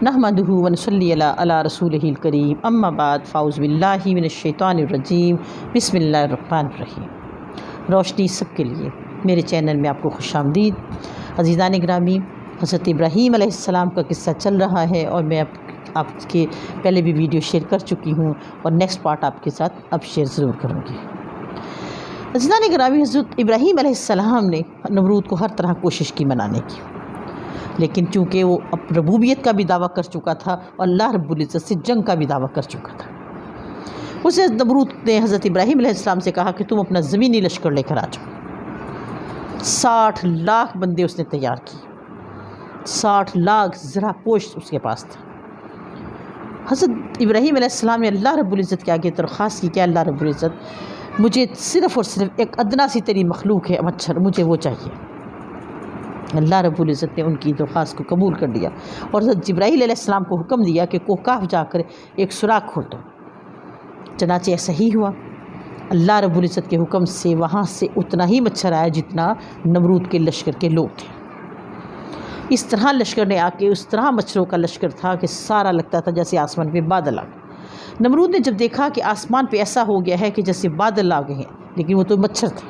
نحمدہ ونصلی علی رسولہ الکریم اما بعد فاعوذ باللہ من الشیطان الرجیم بسم اللہ الرحمن الرحیم۔ روشنی سب کے لیے میرے چینل میں آپ کو خوش آمدید۔ عزیزان گرامی، حضرت ابراہیم علیہ السلام کا قصہ چل رہا ہے اور میں آپ کے پہلے بھی ویڈیو شیئر کر چکی ہوں اور نیکسٹ پارٹ آپ کے ساتھ اب شیئر ضرور کروں گی۔ عزیزان گرامی، حضرت ابراہیم علیہ السلام نے نمرود کو ہر طرح کوشش کی منانے کی، لیکن چونکہ وہ ربوبیت کا بھی دعویٰ کر چکا تھا اور اللہ رب العزت سے جنگ کا بھی دعویٰ کر چکا تھا، اسے نمرود نے حضرت ابراہیم علیہ السلام سے کہا کہ تم اپنا زمینی لشکر لے کر آ جاؤ۔ 60 لاکھ بندے اس نے تیار کیے، 60 لاکھ زرہ پوش اس کے پاس تھا۔ حضرت ابراہیم علیہ السلام نے اللہ رب العزت کے آگے درخواست کی کہ اللہ رب العزت مجھے صرف اور صرف ایک ادنا سی تیری مخلوق ہے مچھر، مجھے وہ چاہیے۔ اللہ رب العزت نے ان کی درخواست کو قبول کر لیا اور حضرت جبرائیل علیہ السلام کو حکم دیا کہ کوہ کاف جا کر ایک سوراخ کھول دو۔ چنانچہ ایسا ہی ہوا۔ اللہ رب العزت کے حکم سے وہاں سے اتنا ہی مچھر آیا جتنا نمرود کے لشکر کے لوگ تھے۔ اس طرح لشکر نے آ کے اس طرح مچھروں کا لشکر تھا کہ سارا لگتا تھا جیسے آسمان پہ بادل آ گئے۔ نمرود نے جب دیکھا کہ آسمان پہ ایسا ہو گیا ہے کہ جیسے بادل آ گئے ہیں، لیکن وہ تو مچھر تھے،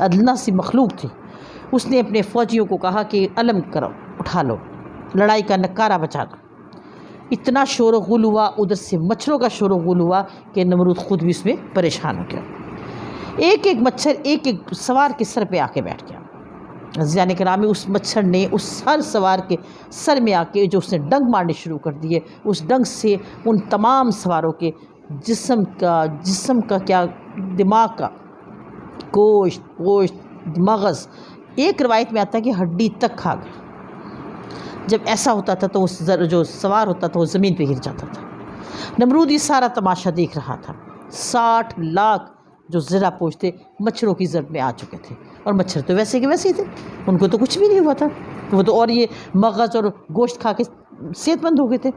ادنا سی مخلوق تھی، اس نے اپنے فوجیوں کو کہا کہ علم کرو، اٹھا لو، لڑائی کا نکارہ بچا دو۔ اتنا شور و غل ہوا، ادھر سے مچھروں کا شور و غل ہوا کہ نمرود خود بھی اس میں پریشان ہو گیا۔ ایک ایک مچھر ایک ایک سوار کے سر پہ آ کے بیٹھ گیا۔ عزیزان گرامی، اس مچھر نے اس ہر سوار کے سر میں آ کے جو اس نے ڈنگ مارنے شروع کر دیے، اس ڈنگ سے ان تمام سواروں کے جسم کا کیا، دماغ کا، گوشت مغز، ایک روایت میں آتا ہے کہ ہڈی تک کھا گیا۔ جب ایسا ہوتا تھا تو جو سوار ہوتا تھا وہ زمین پہ گر جاتا تھا۔ نمرود یہ سارا تماشا دیکھ رہا تھا۔ 60 لاکھ جو زرہ پوش تھے مچھروں کی زد میں آ چکے تھے، اور مچھر تو ویسے کے ویسے ہی تھے، ان کو تو کچھ بھی نہیں ہوا تھا، وہ تو اور یہ مغز اور گوشت کھا کے صحت مند ہو گئے تھے۔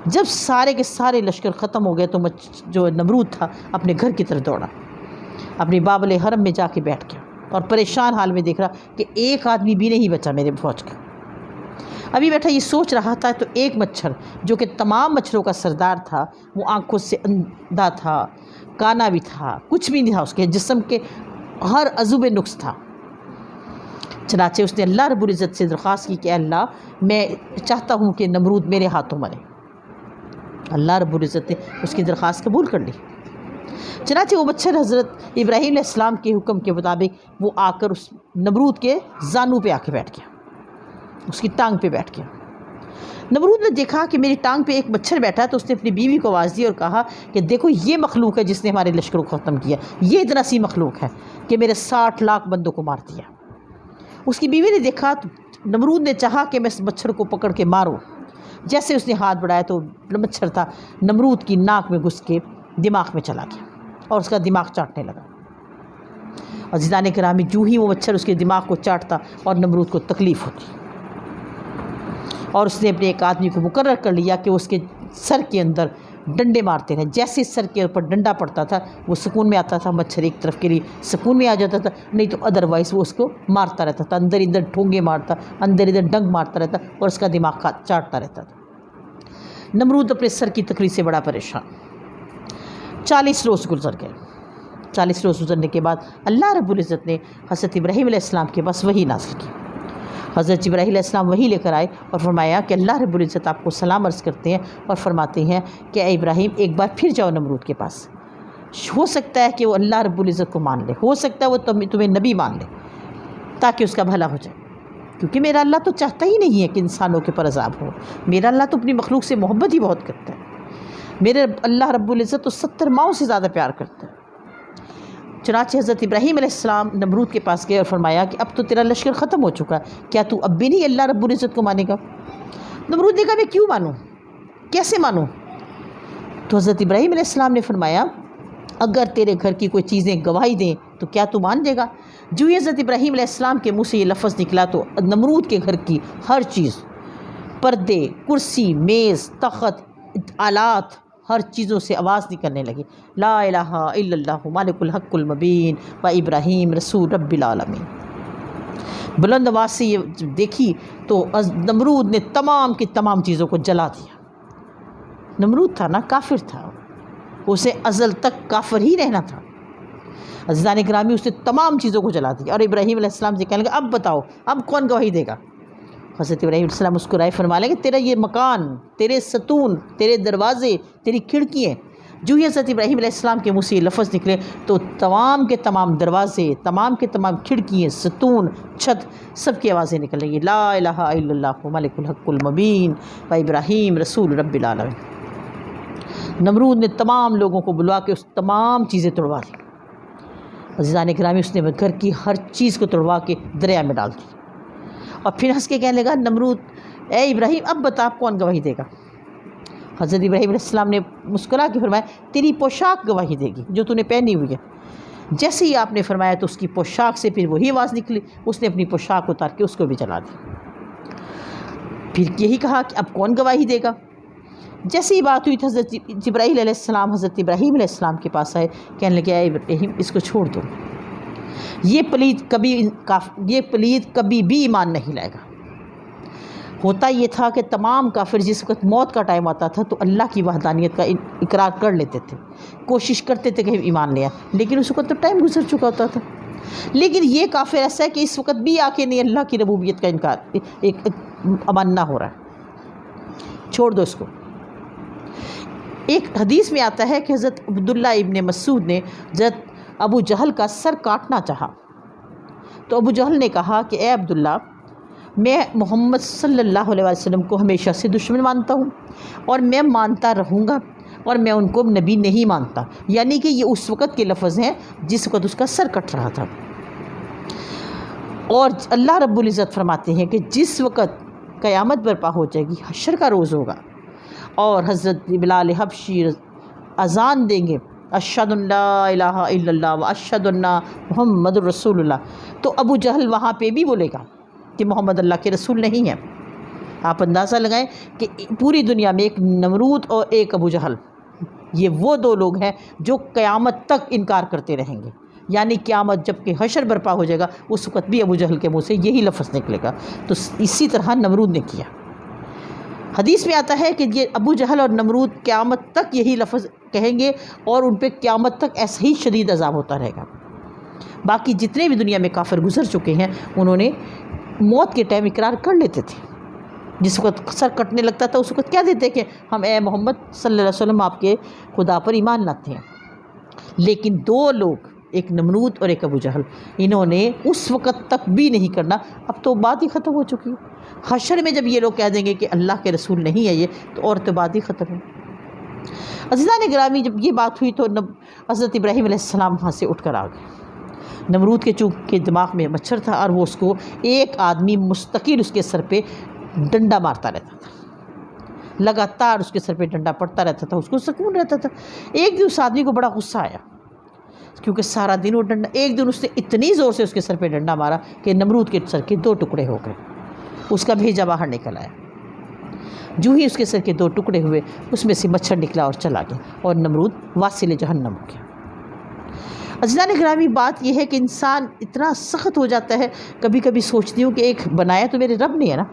جب سارے کے سارے لشکر ختم ہو گئے تو جو نمرود تھا اپنے گھر کی طرف دوڑا، اپنی بابل حرم میں جا کے بیٹھ گیا اور پریشان حال میں دیکھ رہا کہ ایک آدمی بھی نہیں بچا میرے فوج کا۔ ابھی بیٹھا یہ سوچ رہا تھا تو ایک مچھر جو کہ تمام مچھروں کا سردار تھا، وہ آنکھوں سے اندھا تھا، کانا بھی تھا، کچھ بھی نہیں تھا، اس کے جسم کے ہر عضو میں نقص تھا۔ چنانچہ اس نے اللہ رب العزت سے درخواست کی کہ اللہ، میں چاہتا ہوں کہ نمرود میرے ہاتھوں مرے۔ اللہ رب العزت نے اس کی درخواست قبول کر لی۔ چنانچہ وہ مچھر حضرت ابراہیم علیہ السلام کے حکم کے مطابق وہ آ کر اس نمرود کے زانو پہ آ کے بیٹھ گیا، اس کی ٹانگ پہ بیٹھ گیا۔ نمرود نے دیکھا کہ میری ٹانگ پہ ایک مچھر بیٹھا تو اس نے اپنی بیوی کو آواز دی اور کہا کہ دیکھو یہ مخلوق ہے جس نے ہمارے لشکروں کو ختم کیا، یہ اتنا سی مخلوق ہے کہ میرے 60 لاکھ بندوں کو مار دیا۔ اس کی بیوی نے دیکھا تو نمرود نے چاہا کہ میں اس مچھر کو پکڑ کے ماروں۔ جیسے اس نے ہاتھ بڑھایا تو مچھر تھا نمرود کی ناک میں گھس کے دماغ میں چلا گیا اور اس کا دماغ چاٹنے لگا۔ عزیزان گرامی، جو ہی وہ مچھر اس کے دماغ کو چاٹتا اور نمرود کو تکلیف ہوتی، اور اس نے اپنے ایک آدمی کو مقرر کر لیا کہ اس کے سر کے اندر ڈنڈے مارتے رہے۔ جیسے سر کے اوپر ڈنڈا پڑتا تھا وہ سکون میں آتا تھا، مچھر ایک طرف کے لیے سکون میں آ جاتا تھا، نہیں تو ادروائز وہ اس کو مارتا رہتا تھا، اندر ادھر ٹھونگے مارتا، اندر ادھر ڈنگ مارتا رہتا اور اس کا دماغ چاٹتا رہتا تھا۔ نمرود اپنے سر کی تکلیف سے بڑا پریشان۔ 40 روز گزر گئے۔ 40 روز گزرنے کے بعد اللہ رب العزت نے حضرت ابراہیم علیہ السلام کے پاس وحی نازل کی۔ حضرت ابراہیم علیہ السلام وحی لے کر آئے اور فرمایا کہ اللہ رب العزت آپ کو سلام عرض کرتے ہیں اور فرماتے ہیں کہ اے ابراہیم، ایک بار پھر جاؤ نمرود کے پاس، ہو سکتا ہے کہ وہ اللہ رب العزت کو مان لے، ہو سکتا ہے وہ تمہیں نبی مان لے تاکہ اس کا بھلا ہو جائے، کیونکہ میرا اللہ تو چاہتا ہی نہیں ہے کہ انسانوں کے پر عذاب ہو، میرا اللہ تو اپنی مخلوق سے محبت ہی بہت کرتا ہے، میرے اللہ رب العزت تو 70 ماؤں سے زیادہ پیار کرتا ہے۔ چنانچہ حضرت ابراہیم علیہ السلام نمرود کے پاس گئے اور فرمایا کہ اب تو تیرا لشکر ختم ہو چکا ہے، کیا تو اب بھی نہیں اللہ رب العزت کو مانے گا؟ نمرود نے کہا میں کیوں مانوں، کیسے مانوں؟ تو حضرت ابراہیم علیہ السلام نے فرمایا اگر تیرے گھر کی کوئی چیزیں گواہی دیں تو کیا تو مان جائے گا؟ جو ہی حضرت ابراہیم علیہ السلام کے منہ سے یہ لفظ نکلا تو نمرود کے گھر کی ہر چیز، پردے، کرسی، میز، تخت، آلات، ہر چیزوں سے آواز نکلنے لگی، لا الہ الا اللہ مالک الحق المبین و ابراہیم رسول رب العالمین۔ بلند آواز سے یہ جب دیکھی تو نمرود نے تمام کی تمام چیزوں کو جلا دیا۔ نمرود تھا نا، کافر تھا، اسے ازل تک کافر ہی رہنا تھا۔ عزیزان گرامی، اس نے تمام چیزوں کو جلا دیا اور ابراہیم علیہ السلام سے کہنے لگا اب بتاؤ اب کون گواہی دے گا؟ حضرت ابراہیم علیہ السلام مسکرائے فرما لیں کہ تیرا یہ مکان، تیرے ستون، تیرے دروازے، تیری کھڑکیاں، جو ہی حضرت ابراہیم علیہ السلام کے منہ سے یہ لفظ نکلے تو تمام کے تمام دروازے، تمام کے تمام کھڑکیاں، ستون، چھت، سب کی آوازیں نکلیں گی، لا الہ الا اللہ ملک الحق المبین و ابراہیم رسول رب العالمین۔ نمرود نے تمام لوگوں کو بلوا کے اس تمام چیزیں توڑوا دی۔ عزیزان گرامی، اس نے گھر کی ہر چیز کو توڑوا کے دریا میں ڈال دی اور پھر ہنس کے کہنے لگا نمرود اے ابراہیم اب بتا کون گواہی دے گا؟ حضرت ابراہیم علیہ السلام نے مسکرا کے فرمایا تیری پوشاک گواہی دے گی جو تو نے پہنی ہوئی ہے۔ جیسے ہی آپ نے فرمایا تو اس کی پوشاک سے پھر وہی آواز نکلی، اس نے اپنی پوشاک اتار کے اس کو بھی جلا دی۔ پھر یہی کہا کہ اب کون گواہی دے گا؟ جیسے ہی بات ہوئی تو حضرت جبرائیل علیہ السلام حضرت ابراہیم علیہ السلام کے پاس آئے، کہنے لگے اے ابراہیم اس کو چھوڑ دو، یہ پلید کبھی بھی ایمان نہیں لائے گا۔ ہوتا یہ تھا کہ تمام کافر جس وقت موت کا ٹائم آتا تھا تو اللہ کی وحدانیت کا اقرار کر لیتے تھے، کوشش کرتے تھے کہ ایمان لیا، لیکن اس وقت تو ٹائم گزر چکا ہوتا تھا۔ لیکن یہ کافر ایسا ہے کہ اس وقت بھی آ کے نہیں اللہ کی ربوبیت کا انکار ایک اماننا ہو رہا ہے، چھوڑ دو اس کو۔ ایک حدیث میں آتا ہے کہ حضرت عبداللہ ابن مسعود نے حضرت ابو جہل کا سر کاٹنا چاہا تو ابو جہل نے کہا کہ اے عبداللہ میں محمد صلی اللہ علیہ وسلم کو ہمیشہ سے دشمن مانتا ہوں اور میں مانتا رہوں گا، اور میں ان کو نبی نہیں مانتا، یعنی کہ یہ اس وقت کے لفظ ہیں جس وقت اس کا سر کٹ رہا تھا۔ اور اللہ رب العزت فرماتے ہیں کہ جس وقت قیامت برپا ہو جائے گی، حشر کا روز ہوگا اور حضرت بلال حبشی اذان دیں گے اشہد ان لا الہ الا اللہ و اشہد ان محمد رسول اللہ، تو ابو جہل وہاں پہ بھی بولے گا کہ محمد اللہ کے رسول نہیں ہے۔ آپ اندازہ لگائیں کہ پوری دنیا میں ایک نمرود اور ایک ابو جہل، یہ وہ دو لوگ ہیں جو قیامت تک انکار کرتے رہیں گے، یعنی قیامت جب کہ حشر برپا ہو جائے گا اس وقت بھی ابو جہل کے منہ سے یہی لفظ نکلے گا۔ تو اسی طرح نمرود نے کیا۔ حدیث میں آتا ہے کہ یہ ابو جہل اور نمرود قیامت تک یہی لفظ کہیں گے اور ان پہ قیامت تک ایسا ہی شدید عذاب ہوتا رہے گا۔ باقی جتنے بھی دنیا میں کافر گزر چکے ہیں انہوں نے موت کے ٹائم اقرار کر لیتے تھے، جس وقت سر کٹنے لگتا تھا اس وقت کہہ دیتے کہ ہم اے محمد صلی اللہ علیہ وسلم آپ کے خدا پر ایمان لاتے ہیں۔ لیکن دو لوگ، ایک نمرود اور ایک ابو جہل، انہوں نے اس وقت تک بھی نہیں کرنا، اب تو بات ہی ختم ہو چکی ہے۔ حشر میں جب یہ لوگ کہہ دیں گے کہ اللہ کے رسول نہیں ہے یہ، تو اور تو بات ہی ختم ہے۔ عزیزان گرامی، جب یہ بات ہوئی تو حضرت ابراہیم علیہ السلام وہاں سے اٹھ کر آ گئے۔ نمرود کے چونکہ دماغ میں مچھر تھا اور وہ اس کو ایک آدمی مستقل اس کے سر پہ ڈنڈا مارتا رہتا تھا، لگاتار اس کے سر پہ ڈنڈا پڑتا رہتا تھا، اس کو سکون رہتا تھا۔ ایک دن اس آدمی کو بڑا غصہ آیا کیونکہ سارا دن وہ ڈنڈا، ایک دن اس نے اتنی زور سے اس کے سر پہ ڈنڈا مارا کہ نمرود کے سر کے 2 ٹکڑے ہو گئے، اس کا بھیجا باہر نکل آیا۔ جو ہی اس کے سر کے 2 ٹکڑے ہوئے اس میں سے مچھر نکلا اور چلا گیا اور نمرود واصل جہنم ہو گیا۔ عزیزان گرامی، بات یہ ہے کہ انسان اتنا سخت ہو جاتا ہے، کبھی کبھی سوچتی ہوں کہ ایک بنایا تو میرے رب نے ہے نا،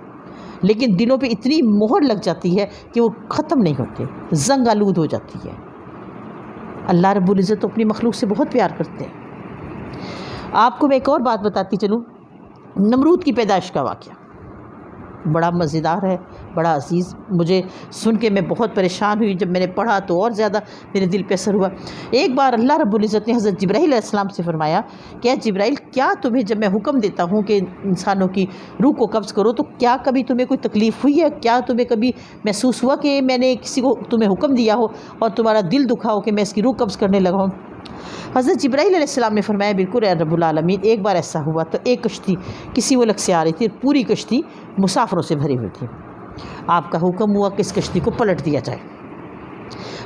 لیکن دلوں پہ اتنی مہر لگ جاتی ہے کہ وہ ختم نہیں ہوتے، زنگ آلود ہو جاتی ہے۔ اللہ رب العزت تو اپنی مخلوق سے بہت پیار کرتے ہیں۔ آپ کو میں ایک اور بات بتاتی چلوں، نمرود کی پیدائش کا واقعہ بڑا مزیدار ہے، بڑا عزیز، مجھے سن کے میں بہت پریشان ہوئی، جب میں نے پڑھا تو اور زیادہ میرے دل پہ اثر ہوا۔ ایک بار اللہ رب العزت نے حضرت جبرائیل علیہ السلام سے فرمایا کہ اے جبرائیل، کیا تمہیں جب میں حکم دیتا ہوں کہ انسانوں کی روح کو قبض کرو تو کیا کبھی تمہیں کوئی تکلیف ہوئی ہے؟ کیا تمہیں کبھی محسوس ہوا کہ میں نے کسی کو تمہیں حکم دیا ہو اور تمہارا دل دکھا ہو کہ میں اس کی روح قبض کرنے لگا ہوں؟ حضرت جبرائیل علیہ السلام نے فرمایا بالکل اے رب العالمین، ایک بار ایسا ہوا تو ایک کشتی کسی ملک سے آ رہی تھی، پوری کشتی مسافروں سے بھری ہوئی تھی۔ آپ کا حکم ہوا کہ اس کشتی کو پلٹ دیا جائے۔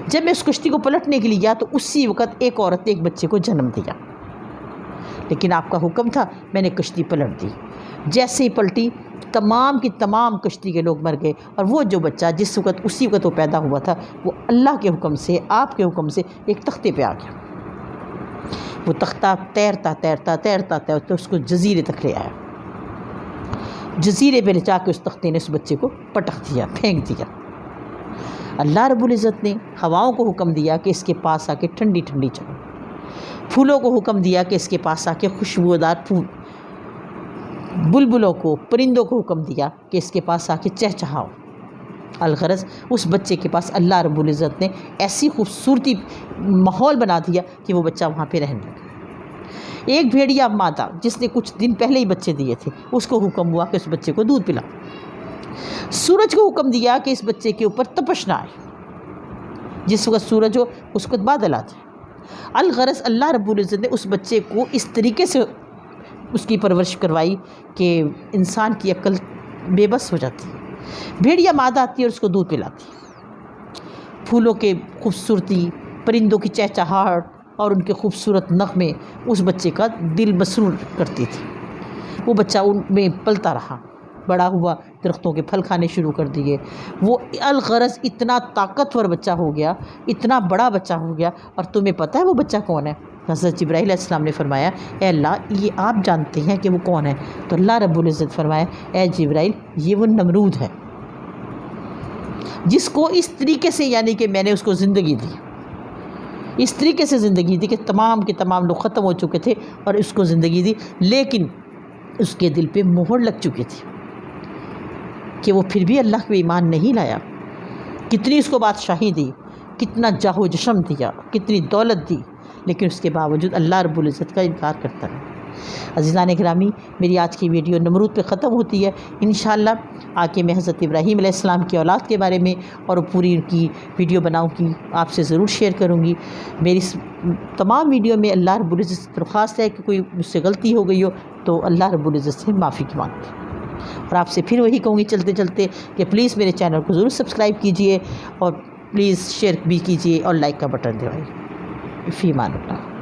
جب میں اس کشتی کو پلٹنے کے لیے گیا تو اسی وقت ایک عورت نے ایک بچے کو جنم دیا، لیکن آپ کا حکم تھا، میں نے کشتی پلٹ دی۔ جیسے ہی پلٹی تمام کی تمام کشتی کے لوگ مر گئے، اور وہ جو بچہ جس وقت اسی وقت وہ پیدا ہوا تھا وہ اللہ کے حکم سے، آپ کے حکم سے ایک تختے پہ آ گیا۔ وہ تختہ تیرتا تیرتا تیرتا تیرتا اس کو جزیرے تک لے آیا۔ جزیرے پہ لے جا کے اس تختے نے اس بچے کو پٹک دیا، پھینک دیا۔ اللہ رب العزت نے ہواؤں کو حکم دیا کہ اس کے پاس آ کے ٹھنڈی ٹھنڈی چلو، پھولوں کو حکم دیا کہ اس کے پاس آ کے خوشبودار پھول، بلبلوں کو، پرندوں کو حکم دیا کہ اس کے پاس آ کے چہچہاؤ۔ الغرض اس بچے کے پاس اللہ رب العزت نے ایسی خوبصورتی ماحول بنا دیا کہ وہ بچہ وہاں پہ رہنے لگا۔ ایک بھیڑیا مادہ جس نے کچھ دن پہلے ہی بچے دیے تھے، اس کو حکم ہوا کہ اس بچے کو دودھ پلا۔ سورج کو حکم دیا کہ اس بچے کے اوپر تپش نہ آئے، جس وقت سورج ہو اس وقت بادل آ جائے۔ الغرض اللہ رب العزت نے اس بچے کو اس طریقے سے اس کی پرورش کروائی کہ انسان کی عقل بے بس ہو جاتی ہے۔ بھیڑیا مادہ آتی ہے اور اس کو دودھ پلاتی ہے، پھولوں کے خوبصورتی، پرندوں کی چہچہاہٹ اور ان کے خوبصورت نغمے اس بچے کا دل مسرور کرتی تھی۔ وہ بچہ ان میں پلتا رہا، بڑا ہوا، درختوں کے پھل کھانے شروع کر دیے۔ وہ الغرض اتنا طاقتور بچہ ہو گیا، اتنا بڑا بچہ ہو گیا۔ اور تمہیں پتہ ہے وہ بچہ کون ہے؟ حضرت جبرائیل علیہ السلام نے فرمایا، اے اللہ یہ آپ جانتے ہیں کہ وہ کون ہے؟ تو اللہ رب العزت فرمایا، اے جبرائیل یہ وہ نمرود ہے، جس کو اس طریقے سے، یعنی کہ میں نے اس کو زندگی دی، اس طریقے سے زندگی دی کہ تمام کے تمام لوگ ختم ہو چکے تھے اور اس کو زندگی دی، لیکن اس کے دل پہ مہر لگ چکی تھی کہ وہ پھر بھی اللہ پہ ایمان نہیں لایا۔ کتنی اس کو بادشاہی دی، کتنا جاہ و جشم دیا، کتنی دولت دی، لیکن اس کے باوجود اللہ رب العزت کا انکار کرتا ہے۔ عزیزان گرامی، میری آج کی ویڈیو نمرود پہ ختم ہوتی ہے۔ انشاءاللہ آگے میں حضرت ابراہیم علیہ السلام کی اولاد کے بارے میں اور پوری ان کی ویڈیو بناؤں گی، آپ سے ضرور شیئر کروں گی۔ میری تمام ویڈیو میں اللہ رب العزت سے درخواست ہے کہ کوئی مجھ سے غلطی ہو گئی ہو تو اللہ رب العزت سے معافی کی مانگتی ہوں۔ اور آپ سے پھر وہی کہوں گی چلتے چلتے کہ پلیز میرے چینل کو ضرور سبسکرائب کیجئے اور پلیز شیئر بھی کیجئے اور لائک کا بٹن دبائیے۔ فی امان اللہ۔